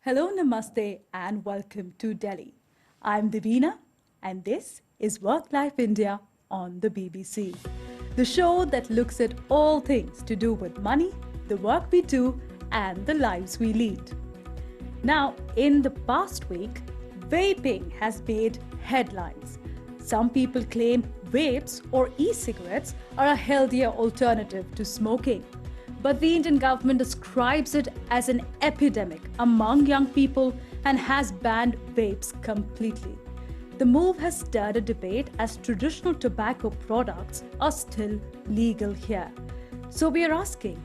Hello, Namaste, and welcome to Delhi. I'm Divina, and this is Work Life India on the BBC, the show that looks at all things to do with money, the work we do, and the lives we lead. Now, in the past week, vaping has made headlines. Some people claim vapes or e-cigarettes are a healthier alternative to smoking. But the Indian government describes it as an epidemic among young people and has banned vapes completely. The move has stirred a debate as traditional tobacco products are still legal here. So we are asking,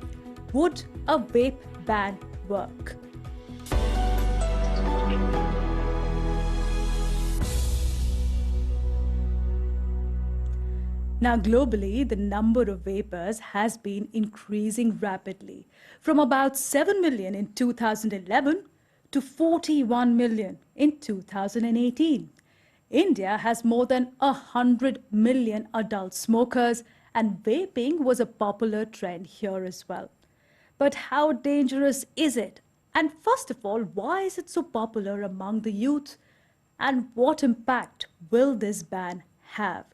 would a vape ban work? Now, globally, the number of vapors has been increasing rapidly, from about 7 million in 2011 to 41 million in 2018. India has more than 100 million adult smokers, and vaping was a popular trend here as well. But how dangerous is it? And first of all, why is it so popular among the youth? And what impact will this ban have?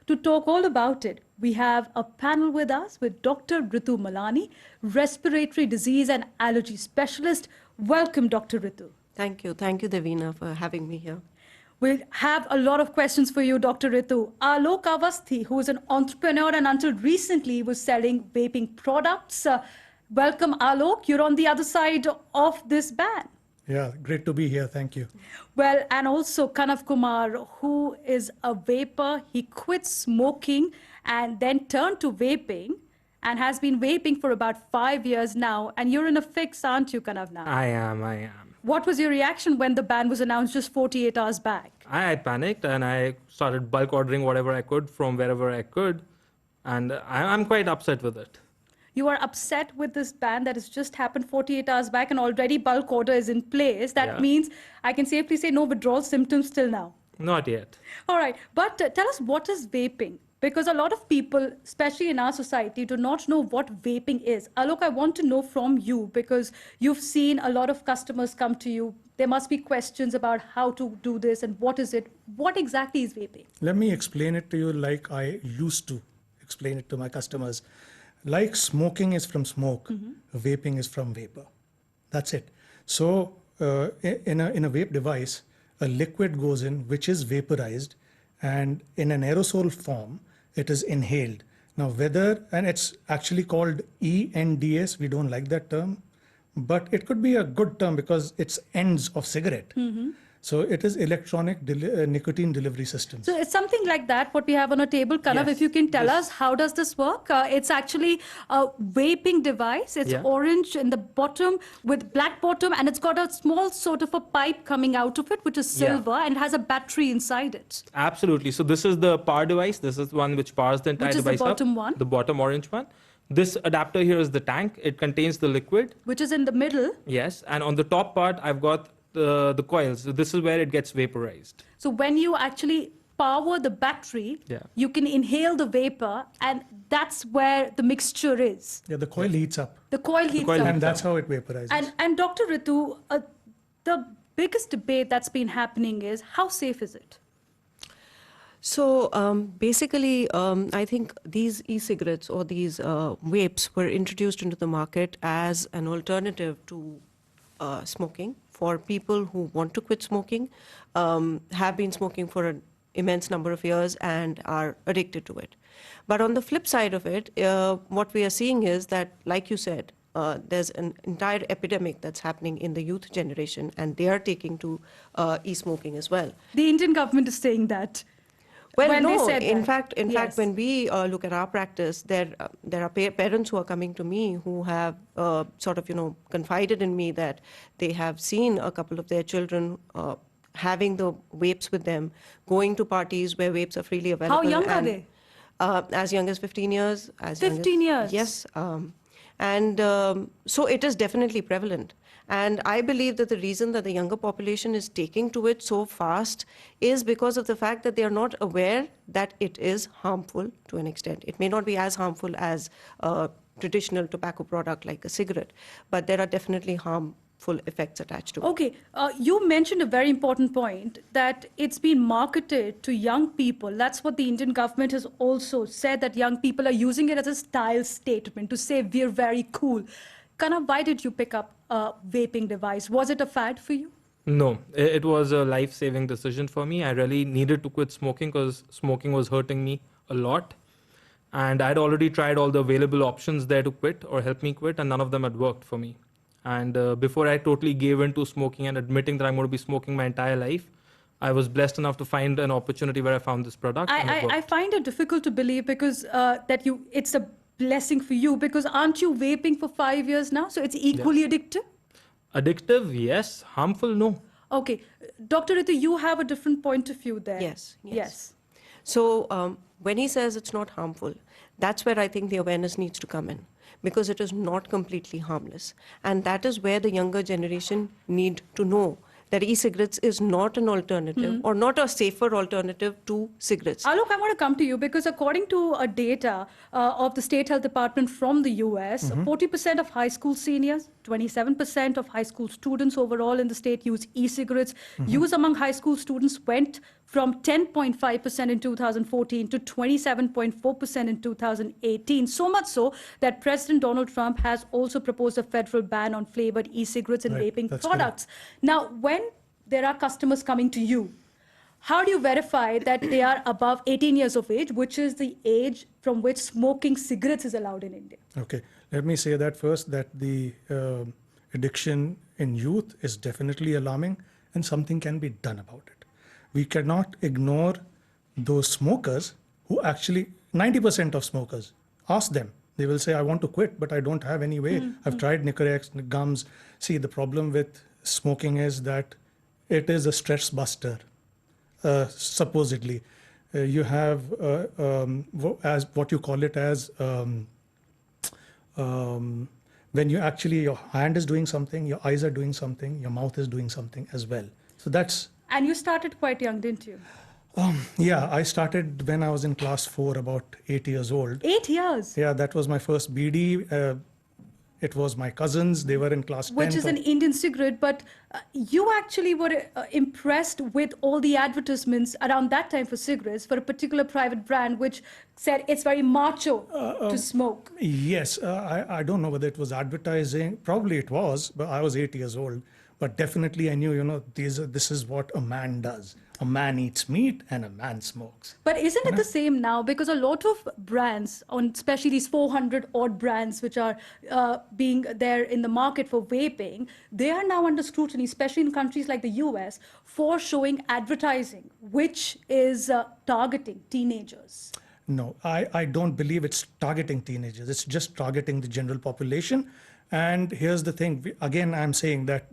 To talk all about it, we have a panel with us with Dr. Ritu Malani, respiratory disease and allergy specialist. Welcome, Dr. Ritu. Thank you. Thank you, Davina, for having me here. We'll have a lot of questions for you, Dr. Ritu. Alok Avasthi, who is an entrepreneur and until recently was selling vaping products. Welcome, Alok. You're on the other side of this ban. Yeah, great to be here. Thank you. Well, and also Kanav Kumar, who is a vapor. He quit smoking and then turned to vaping and has been vaping for about 5 years now. And you're in a fix, aren't you, Kanav, now? I am. What was your reaction when the ban was announced just 48 hours back? I panicked and I started bulk ordering whatever I could from wherever I could. And I'm quite upset with it. You are upset with this ban that has just happened 48 hours back and already bulk order is in place. That means I can safely say no withdrawal symptoms till now. Not yet. All right. But tell us, what is vaping? Because a lot of people, especially in our society, do not know what vaping is. Alok, I want to know from you because you've seen a lot of customers come to you. There must be questions about how to do this and what is it. What exactly is vaping? Let me explain it to you like I used to explain it to my customers. Like smoking is from smoke, vaping is from vapor. That's it. So in a vape device, a liquid goes in which is vaporized, and in an aerosol form, it is inhaled. Now and it's actually called ENDS, we don't like that term, but it could be a good term because it's ends of cigarette. So it is electronic nicotine delivery system. So it's something like that, what we have on a table. Kanav, if you can tell us, how does this work? It's actually a vaping device. It's orange in the bottom with black bottom, and it's got a small sort of a pipe coming out of it, which is silver, and it has a battery inside it. Absolutely. So this is the power device. This is one which powers the entire device. Which is the bottom one? The bottom orange one. This adapter here is the tank. It contains the liquid. Which is in the middle. Yes. And on the top part, I've got the coils. So this is where it gets vaporized. So when you actually power the battery, you can inhale the vapor, and that's where the mixture is. Yeah, the coil heats up. The coil heats up. And that's how it vaporizes. And Dr. Ritu, the biggest debate that's been happening is, how safe is it? So basically, I think these e-cigarettes or these vapes were introduced into the market as an alternative to smoking for people who want to quit smoking, have been smoking for an immense number of years and are addicted to it. But on the flip side of it, what we are seeing is that, like you said, there's an entire epidemic that's happening in the youth generation, and they are taking to e-smoking as well. The Indian government is saying that. Well, when no, they said in that. fact, when we look at our practice, there are parents who are coming to me who have sort of, confided in me that they have seen a couple of their children having the vapes with them, going to parties where vapes are freely available. How young are they? As young as 15 years. 15 years? Yes. So it is definitely prevalent. And I believe that the reason that the younger population is taking to it so fast is because of the fact that they are not aware that it is harmful to an extent. It may not be as harmful as a traditional tobacco product like a cigarette, but there are definitely harmful effects attached to it. Okay, you mentioned a very important point that it's been marketed to young people. That's what the Indian government has also said, that young people are using it as a style statement to say we're very cool. Kana, why did you pick up a vaping device? Was it a fad for you? No, it was a life-saving decision for me. I really needed to quit smoking because smoking was hurting me a lot. And I'd already tried all the available options there to quit or help me quit, and none of them had worked for me. And before I totally gave in to smoking and admitting that I'm going to be smoking my entire life, I was blessed enough to find an opportunity where I found this product. and it I worked. find it difficult to believe because it's a blessing for you, because aren't you vaping for 5 years now? So it's equally addictive? Addictive, yes. Harmful, no. Okay. Dr. Ritu, you have a different point of view there. Yes. So when he says it's not harmful, that's where I think the awareness needs to come in, because it is not completely harmless. And that is where the younger generation need to know that e-cigarettes is not an alternative or not a safer alternative to cigarettes. Alok, I want to come to you because according to a data of the State Health Department from the US, 40% of high school seniors, 27% of high school students overall in the state use e-cigarettes. Use among high school students went from 10.5% in 2014 to 27.4% in 2018. So much so that President Donald Trump has also proposed a federal ban on flavored e-cigarettes and Right, vaping that's products. Now, when there are customers coming to you, how do you verify that they are above 18 years of age, which is the age from which smoking cigarettes is allowed in India? Okay, let me say that first, that the addiction in youth is definitely alarming and something can be done about it. We cannot ignore those smokers who actually, 90% of smokers, ask them. They will say, I want to quit, but I don't have any way. I've tried Nicorex, gums. See, the problem with smoking is that it is a stress buster, supposedly. You have, as what you call it as, when you actually, your hand is doing something, your eyes are doing something, your mouth is doing something as well. So that's. And you started quite young, didn't you? Yeah, I started when I was in class 4, about 8 years old. 8 years? Yeah, that was my first BD. It was my cousins. They were in class 10. Which is an Indian cigarette, but you actually were impressed with all the advertisements around that time for cigarettes for a particular private brand which said it's very macho to smoke. Yes, I don't know whether it was advertising. Probably it was, but I was 8 years old. But definitely I knew, this is what a man does. A man eats meat and a man smokes. But isn't it the same now? Because a lot of brands, especially these 400 odd brands which are being there in the market for vaping, they are now under scrutiny, especially in countries like the US, for showing advertising, which is targeting teenagers. No, I don't believe it's targeting teenagers. It's just targeting the general population. And here's the thing. Again, I'm saying that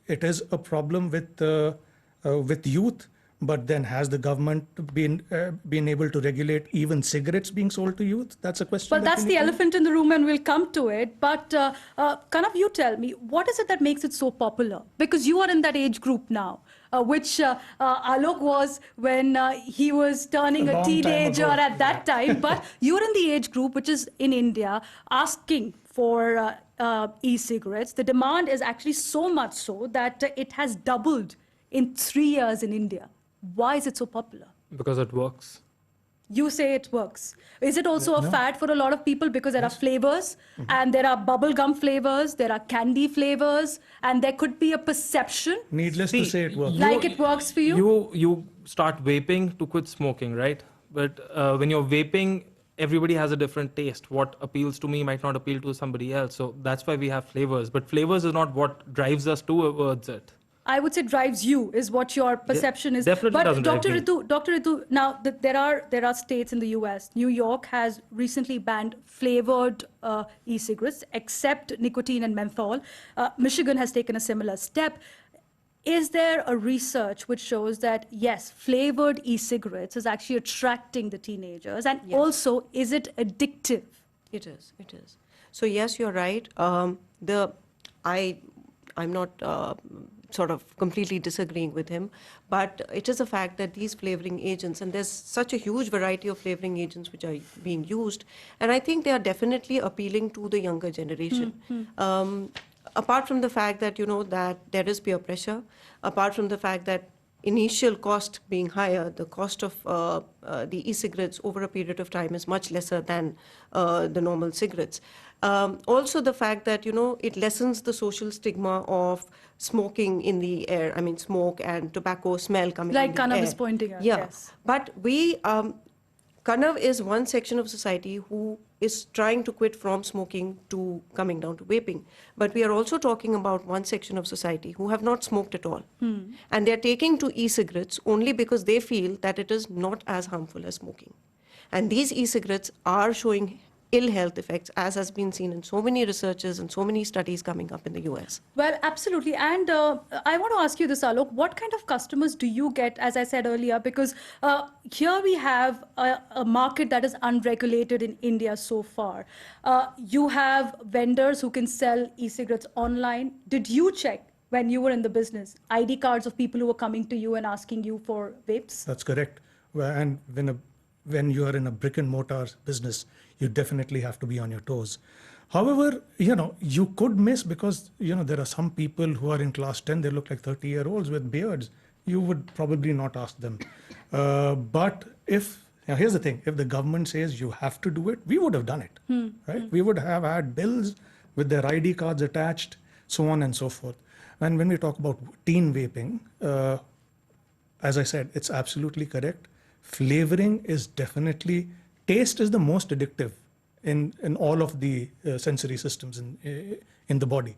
it is a problem with youth. But then has the government been able to regulate even cigarettes being sold to youth? That's a question. Well, that's the elephant in the room, and we'll come to it. But Kanav, you tell me, what is it that makes it so popular? Because you are in that age group now, which Alok was when he was turning a teenager at that time. But you're in the age group which is in India asking for e-cigarettes. The demand is actually so much so that it has doubled in 3 years in India. Why is it so popular? Because it works. You say it works. Is it also a fad for a lot of people because there are flavors and there are bubblegum flavors, there are candy flavors, and there could be a perception? Needless to say, it works. Like it works for you? You start vaping to quit smoking, right? But when you're vaping, everybody has a different taste. What appeals to me might not appeal to somebody else. So that's why we have flavors. But flavors is not what drives us towards it. I would say drives you is what your perception is. Definitely but doesn't Dr. drive me. Dr. Ritu, now there are states in the US. New York has recently banned flavored e-cigarettes except nicotine and menthol. Michigan has taken a similar step. Is there a research which shows that yes, flavored e-cigarettes is actually attracting the teenagers, and also is it addictive? It is. So yes, you're right. I'm not sort of completely disagreeing with him, but it is a fact that these flavoring agents, and there's such a huge variety of flavoring agents which are being used, and I think they are definitely appealing to the younger generation. apart from the fact that, that there is peer pressure, apart from the fact that initial cost being higher, the cost of the e-cigarettes over a period of time is much lesser than the normal cigarettes. Also the fact that, it lessens the social stigma of smoking in the air. I mean, smoke and tobacco smell coming Like in the cannabis air. pointing out, Yeah. yes. But Kanav is one section of society who is trying to quit from smoking to coming down to vaping. But we are also talking about one section of society who have not smoked at all. And they're taking to e-cigarettes only because they feel that it is not as harmful as smoking. And these e-cigarettes are showing ill health effects, as has been seen in so many researches and so many studies coming up in the US. Well, absolutely. And I want to ask you this, Alok, what kind of customers do you get, as I said earlier? Because here we have a market that is unregulated in India so far. You have vendors who can sell e-cigarettes online. Did you check when you were in the business ID cards of people who were coming to you and asking you for vapes? That's correct. And when you are in a brick and mortar business, you definitely have to be on your toes. However, you could miss because, there are some people who are in class 10, they look like 30-year-olds with beards. You would probably not ask them. But now here's the thing, if the government says you have to do it, we would have done it, right? We would have had bills with their ID cards attached, so on and so forth. And when we talk about teen vaping, as I said, it's absolutely correct. Flavoring is definitely, taste is the most addictive in all of the sensory systems in the body.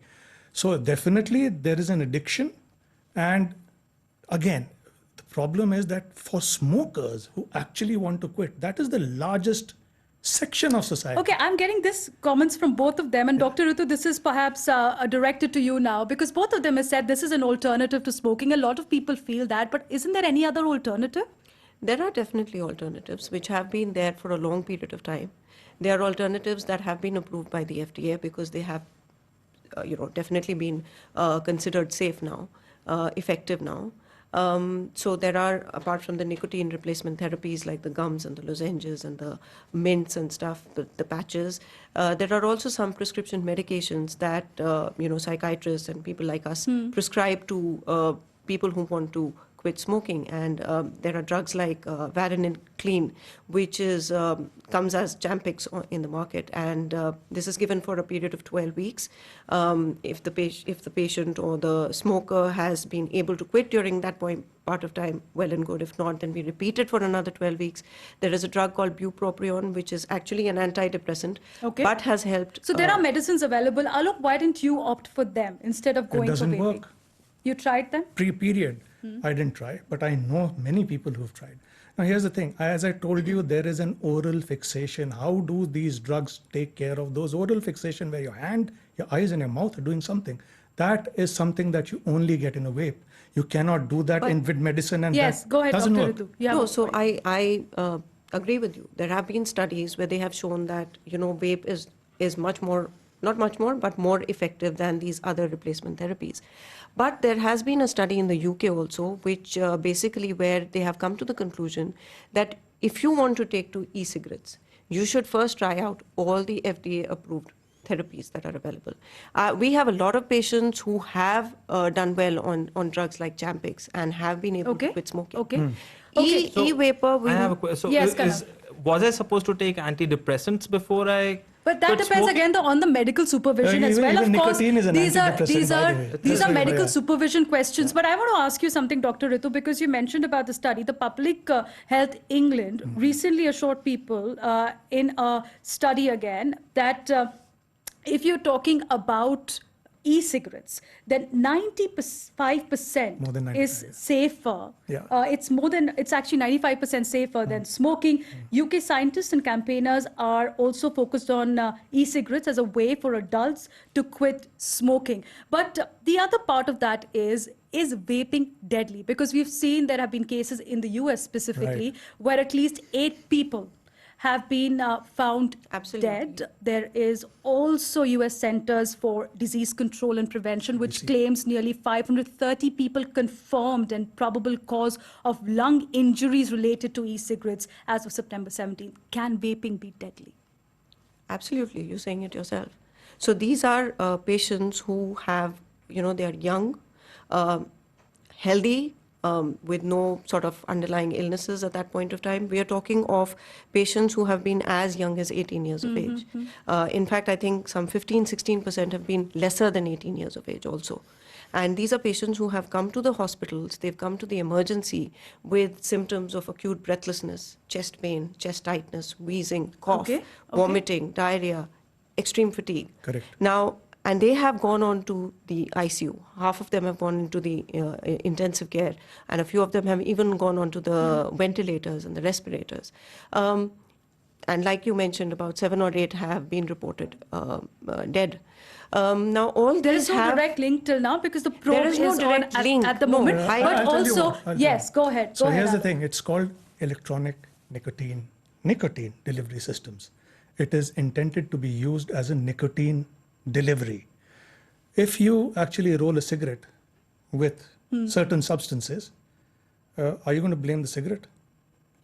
So definitely there is an addiction. And again, the problem is that for smokers who actually want to quit, that is the largest section of society. Okay, I'm getting this comments from both of them. And Dr. Ritu, this is perhaps directed to you now, because both of them have said this is an alternative to smoking. A lot of people feel that, but isn't there any other alternative? There are definitely alternatives which have been there for a long period of time. There are alternatives that have been approved by the FDA because they have, definitely been considered safe now, effective now. So there are, apart from the nicotine replacement therapies like the gums and the lozenges and the mints and stuff, the patches, there are also some prescription medications that, psychiatrists and people like us prescribe to people who want to quit smoking. And there are drugs like Varenicline Clean, which is comes as Champix in the market, and this is given for a period of 12 weeks. If the patient or the smoker has been able to quit during that part of time, well and good. If not, then we repeat it for another 12 weeks. There is a drug called bupropion, which is actually an antidepressant, but has helped. So there are medicines available. Alok, why didn't you opt for them instead of going for vaping? It doesn't work. You tried them? Period. I didn't try, but I know many people who've tried. Now, here's the thing. As I told you, there is an oral fixation. How do these drugs take care of those oral fixation where your hand, your eyes and your mouth are doing something? That is something that you only get in a vape. You cannot do that with medicine, and yes, that go ahead, doesn't Dr. work. Ritu. Yeah, No, so I agree with you. There have been studies where they have shown that, vape is much more, not much more, but more effective than these other replacement therapies. But there has been a study in the UK also, which basically where they have come to the conclusion that if you want to take to e-cigarettes, you should first try out all the FDA-approved therapies that are available. We have a lot of patients who have done well on drugs like Champix and have been able to quit smoking. Okay. E-vapor, I have a question. So Yes, was I supposed to take antidepressants before I But that quit depends smoking? again on the medical supervision as Even well. Of course, nicotine is an these are antidepressant, by the way. these are medical Yeah. supervision questions. But I want to ask you something, Dr. Ritu, because you mentioned about the study. The Public Health England recently assured people in a study again that if you're talking about e-cigarettes, then 95% More than is 95. safer. Yeah. It's actually 95% safer than smoking. UK scientists and campaigners are also focused on e-cigarettes as a way for adults to quit smoking. But the other part of that is vaping deadly? Because we've seen there have been cases in the US specifically where at least 8 people have been found dead. There is also US Centers for Disease Control and Prevention, which claims nearly 530 people confirmed and probable cause of lung injuries related to e-cigarettes as of September 17th. Can vaping be deadly? Absolutely, you're saying it yourself. So these are patients who have, they are young, healthy, with no sort of underlying illnesses at that point of time. We are talking of patients who have been as young as 18 years of age. In fact, I think some 15-16% have been lesser than 18 years of age also. And these are patients who have come to the hospitals, they've come to the emergency with symptoms of acute breathlessness, chest pain, chest tightness, wheezing, cough, vomiting, diarrhea, extreme fatigue. Correct. Now, and they have gone on to the ICU. Half of them have gone into the intensive care, and a few of them have even gone on to the ventilators and the respirators. And like you mentioned, about 7 or 8 have been reported dead. Now, all There these is no have... direct link till now because the probe There is no is direct on link. at the No, moment. I- But I'll tell you also, what, I'll tell yes, you. go ahead. So go ahead, here's the Alan. thing. It's called electronic nicotine delivery systems. It is intended to be used as a nicotine delivery. If you actually roll a cigarette with certain substances, are you going to blame the cigarette?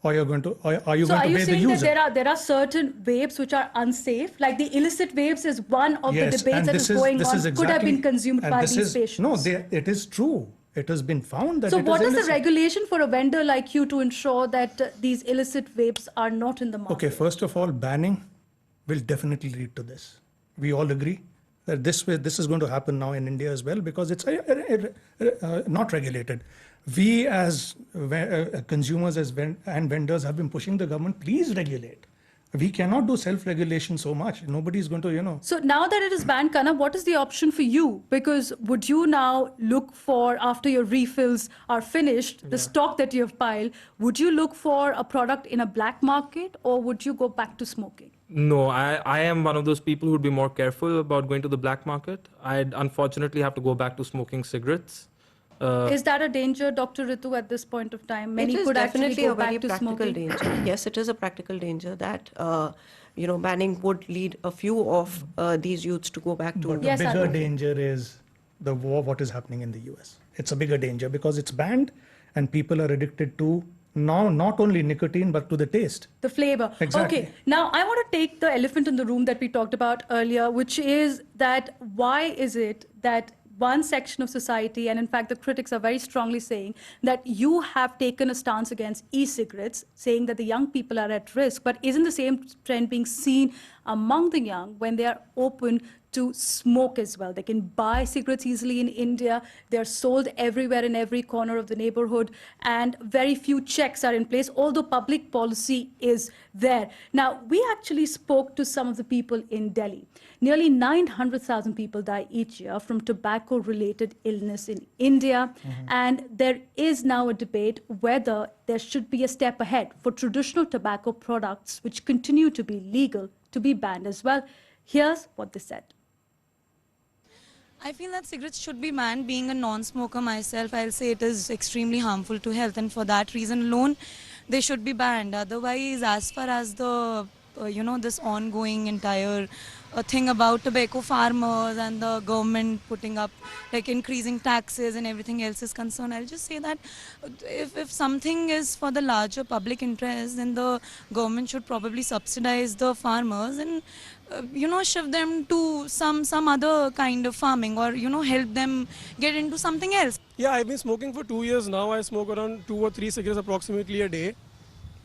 Or are you going to So are blame you the saying user? that there are certain vapes which are unsafe? Like the illicit vapes is one of the debates and that is going on. Could have been exactly- consumed and by this these is, patients. No, it is true. It has been found that So it what is is the illicit. regulation for a vendor like you to ensure that these illicit vapes are not in the market? Okay, first of all, banning will definitely lead to this. We all agree that this is going to happen now in India as well because it's not regulated. We as consumers and vendors have been pushing the government, please regulate. We cannot do self-regulation so much. Nobody is going to, So now that it is banned, Kana, what is the option for you? Because would you now look for, after your refills are finished, the stock that you have piled, would you look for a product in a black market or would you go back to smoking? No, I am one of those people who'd be more careful about going to the black market. I'd unfortunately have to go back to smoking cigarettes. Is that a danger, Dr. Ritu, at this point of time? Many It is could actually definitely go a very back to practical smoking. danger. Yes, it is a practical danger that banning would lead a few of these youths to go back to. But Yes, the bigger Arun. danger is the war, what is happening in the US. It's a bigger danger because it's banned and people are addicted to now not only nicotine but to the taste. The flavor. Exactly. Okay, now I want to take the elephant in the room that we talked about earlier, which is that why is it that one section of society, and in fact the critics are very strongly saying that you have taken a stance against e-cigarettes, saying that the young people are at risk, but isn't the same trend being seen among the young when they are open to smoke as well? They can buy cigarettes easily in India. They're sold everywhere in every corner of the neighborhood, and very few checks are in place, although public policy is there. Now, we actually spoke to some of the people in Delhi. Nearly 900,000 people die each year from tobacco-related illness in India, and there is now a debate whether there should be a step ahead for traditional tobacco products, which continue to be legal, to be banned as well. Here's what they said. I feel that cigarettes should be banned. Being a non-smoker myself, I'll say it is extremely harmful to health, and for that reason alone, they should be banned. Otherwise, as far as the this ongoing entire thing about tobacco farmers and the government putting up like increasing taxes and everything else is concerned, I'll just say that if something is for the larger public interest, then the government should probably subsidize the farmers and shift them to some other kind of farming, or help them get into something else. Yeah, I've been smoking for 2 years now. I smoke around 2 or 3 cigarettes approximately a day.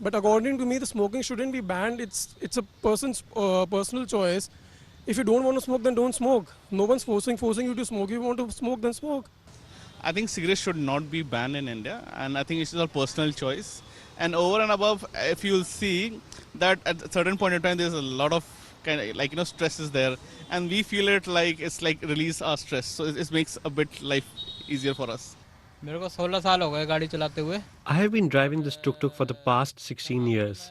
But according to me, the smoking shouldn't be banned. It's a person's personal choice. If you don't want to smoke, then don't smoke. No one's forcing you to smoke. If you want to smoke, then smoke. I think cigarettes should not be banned in India, and I think it's a personal choice. And over and above, if you'll see that at a certain point in time, there's a lot of stress is there, and we feel it like it's like release our stress. So it makes a bit life easier for us. मेरे को 16 साल हो गए गाड़ी चलाते हुए. I have been driving this tuk-tuk for the past 16 years.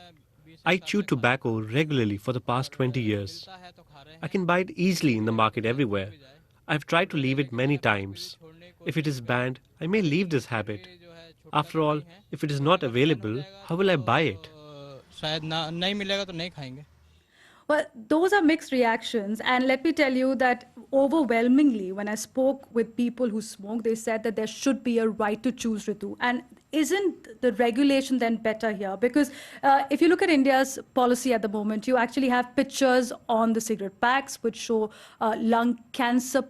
I chew tobacco regularly for the past 20 years. I can buy it easily in the market everywhere. I've tried to leave it many times. If it is banned, I may leave this habit. After all, if it is not available, how will I buy it? शायद नहीं मिलेगा तो नहीं खाएंगे. Well, those are mixed reactions. And let me tell you that overwhelmingly, when I spoke with people who smoke, they said that there should be a right to choose, Ritu. And isn't the regulation then better here? Because if you look at India's policy at the moment, you actually have pictures on the cigarette packs which show lung cancer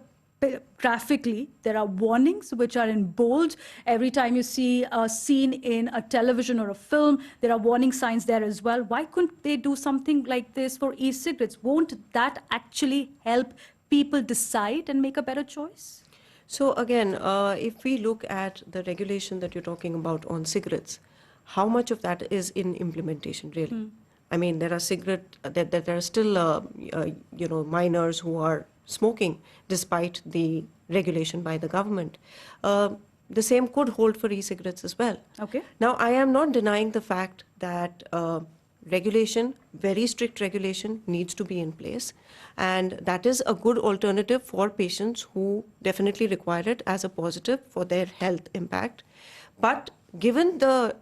graphically. There are warnings which are in bold. Every time you see a scene in a television or a film, there are warning signs there as well. Why couldn't they do something like this for e-cigarettes? Won't that actually help people decide and make a better choice? So again, if we look at the regulation that you're talking about on cigarettes, how much of that is in implementation really? I mean, there are there are still minors who are smoking despite the regulation by the government. The same could hold for e-cigarettes as well. Okay. Now, I am not denying the fact that regulation, very strict regulation, needs to be in place. And that is a good alternative for patients who definitely require it as a positive for their health impact. But given the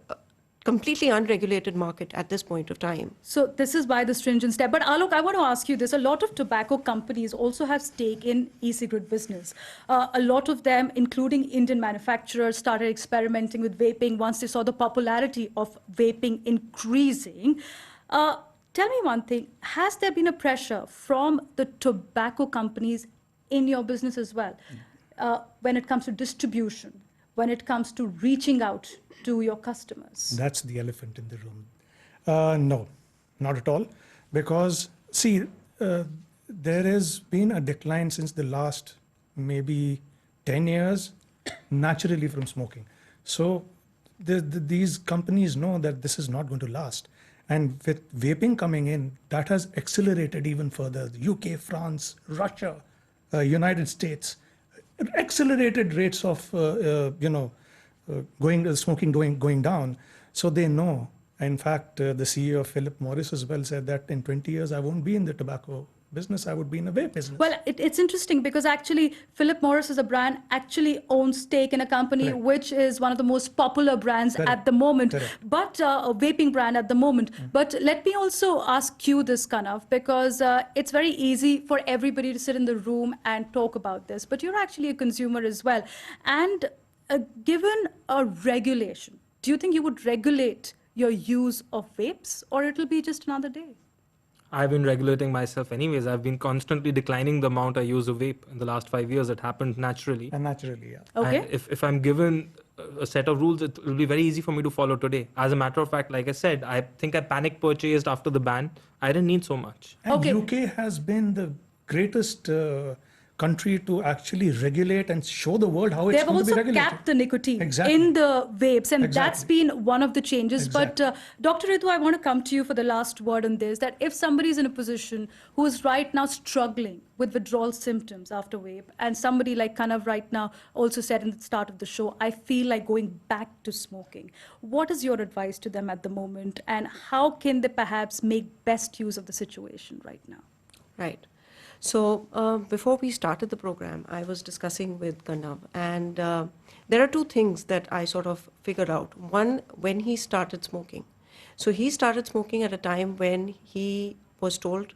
completely unregulated market at this point of time. So this is why the stringent step. But Alok, I want to ask you this. A lot of tobacco companies also have stake in e-cigarette business. A lot of them, including Indian manufacturers, started experimenting with vaping once they saw the popularity of vaping increasing. Tell me one thing. Has there been a pressure from the tobacco companies in your business as well? When it comes to distribution, when it comes to reaching out to your customers? That's the elephant in the room. No, not at all. Because, see, there has been a decline since the last maybe 10 years, naturally from smoking. So these companies know that this is not going to last. And with vaping coming in, that has accelerated even further. The UK, France, Russia, United States, accelerated rates of, smoking going down. So they know. In fact, the CEO of Philip Morris as well said that in 20 years, I won't be in the tobacco business, I would be in a vape business. Well, it's interesting because actually Philip Morris as a brand actually owns stake in a company which is one of the most popular brands at the moment, but a vaping brand at the moment. But let me also ask you this, Kanav, because it's very easy for everybody to sit in the room and talk about this, but you're actually a consumer as well. And given a regulation, do you think you would regulate your use of vapes, or it'll be just another day? I've been regulating myself anyways. I've been constantly declining the amount I use of vape in the last 5 years. It happened naturally. And naturally, yeah. Okay. And if I'm given a set of rules, it will be very easy for me to follow today. As a matter of fact, like I said, I think I panic purchased after the ban. I didn't need so much. And UK has been the greatest country to actually regulate and show the world how it's going to be regulated. They've also capped the nicotine in the vapes, and that's been one of the changes. But Dr. Ritu, I want to come to you for the last word on this, that if somebody is in a position who is right now struggling with withdrawal symptoms after vape, and somebody like Kanav right now also said in the start of the show, I feel like going back to smoking. What is your advice to them at the moment, and how can they perhaps make best use of the situation right now? Right. So before we started the program, I was discussing with Kanav, and there are two things that I sort of figured out. One, when he started smoking. So he started smoking at a time when he was told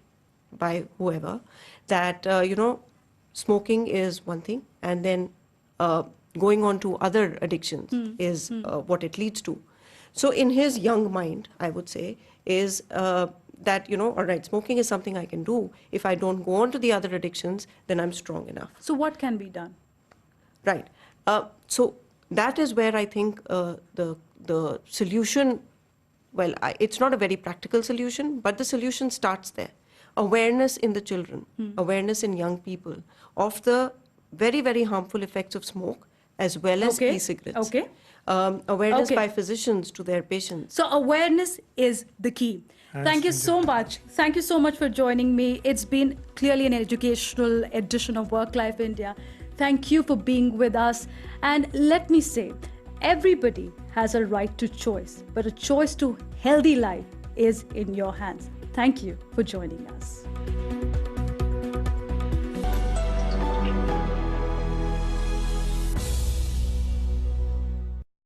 by whoever that, smoking is one thing, and then going on to other addictions is what it leads to. So in his young mind, I would say, is that, all right, smoking is something I can do. If I don't go on to the other addictions, then I'm strong enough. So what can be done? Right. So that is where I think the solution, well, it's not a very practical solution, but the solution starts there. Awareness in the children, awareness in young people of the very, very harmful effects of smoke, as well as e-cigarettes. Okay. Awareness by physicians to their patients. So awareness is the key. Thank you so much. Thank you so much for joining me. It's been clearly an educational edition of Work Life India. Thank you for being with us. And let me say, everybody has a right to choice, but a choice to healthy life is in your hands. Thank you for joining us.